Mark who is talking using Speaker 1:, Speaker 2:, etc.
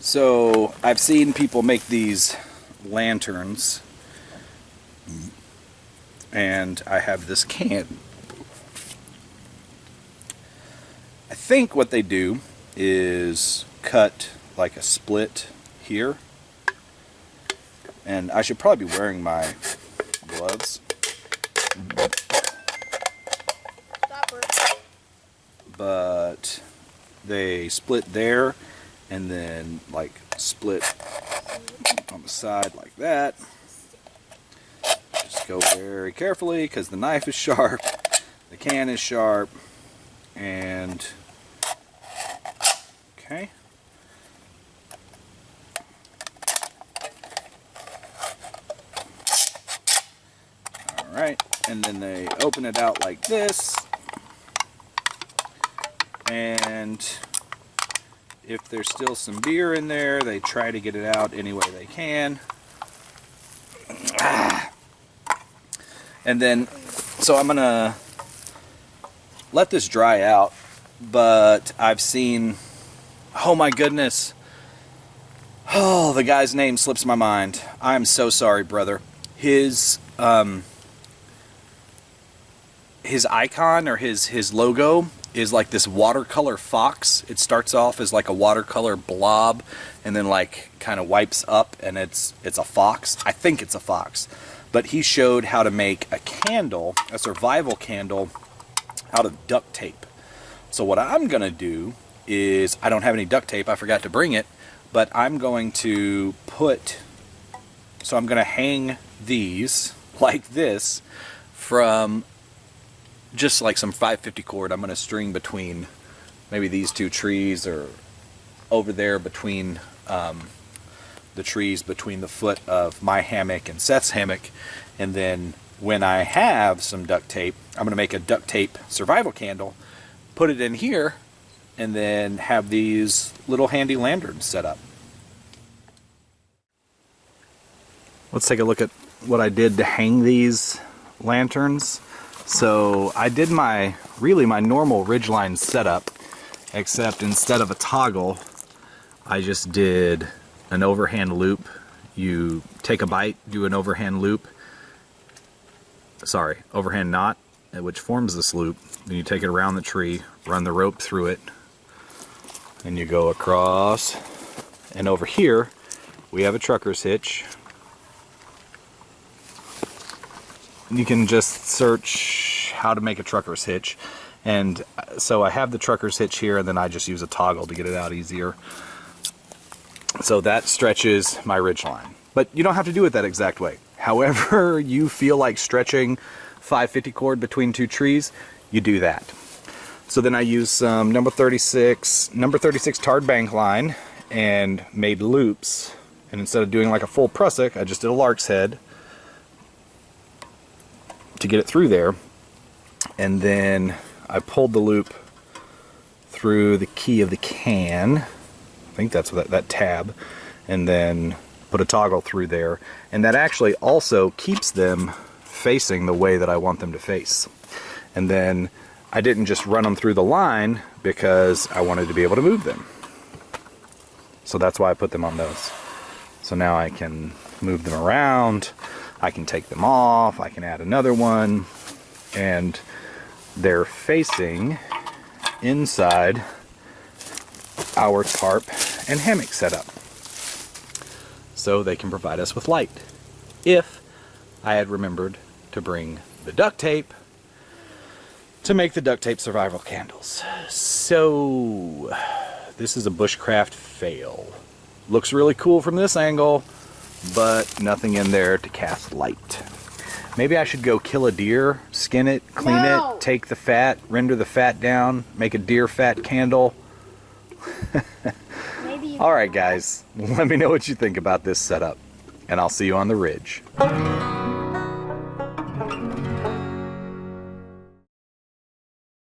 Speaker 1: So I've seen people make these lanterns, and I have this can. I think what they do is cut like a split here, and I should probably be wearing my gloves. But they split there and then like split on the side like that. Just go very carefully because the knife is sharp, the can is sharp, and okay. Alright, and then they open it out like this. And if there's still some beer in there, they try to get it out any way they can. And then, so I'm gonna let this dry out, but I've seen, oh my goodness, oh, the guy's name slips my mind. I'm so sorry, brother. His icon or his logo is like this watercolor fox. It starts off as like a watercolor blob and then like kind of wipes up and it's a fox. I think it's a fox. But he showed how to make a candle, a survival candle, out of duct tape. So what I'm gonna do is, I don't have any duct tape, I forgot to bring it, but I'm going to I'm gonna hang these like this from just like some 550 cord. I'm going to string between maybe these two trees or over there between the trees between the foot of my hammock and Seth's hammock. And then when I have some duct tape, I'm going to make a duct tape survival candle, put it in here, and then have these little handy lanterns set up. Let's take a look at what I did to hang these lanterns. So I did my normal ridgeline setup, except instead of a toggle, I just did an overhand loop. You take a bite, do an overhand loop, overhand knot, which forms this loop. Then you take it around the tree, run the rope through it, and you go across. And over here, we have a trucker's hitch. You can just search how to make a trucker's hitch, and so I have the trucker's hitch here, and then I just use a toggle to get it out easier. So that stretches my ridge line, but you don't have to do it that exact way. However you feel like stretching 550 cord between two trees, you do that. So then I use some number 36 tarred bank line and made loops, and instead of doing like a full prusik, I just did a lark's head to get it through there, and then I pulled the loop through the key of the can, I think that's what that tab, and then put a toggle through there, and that actually also keeps them facing the way that I want them to face. And then I didn't just run them through the line because I wanted to be able to move them, so that's why I put them on those. So now I can move them around, I can take them off, I can add another one, and they're facing inside our tarp and hammock setup. So they can provide us with light. If I had remembered to bring the duct tape to make the duct tape survival candles. So this is a bushcraft fail. Looks really cool from this angle, but nothing in there to cast light. Maybe I should go kill a deer, skin it, clean it, take the fat, render the fat down, make a deer fat candle. Alright guys, let me know what you think about this setup, and I'll see you on the ridge.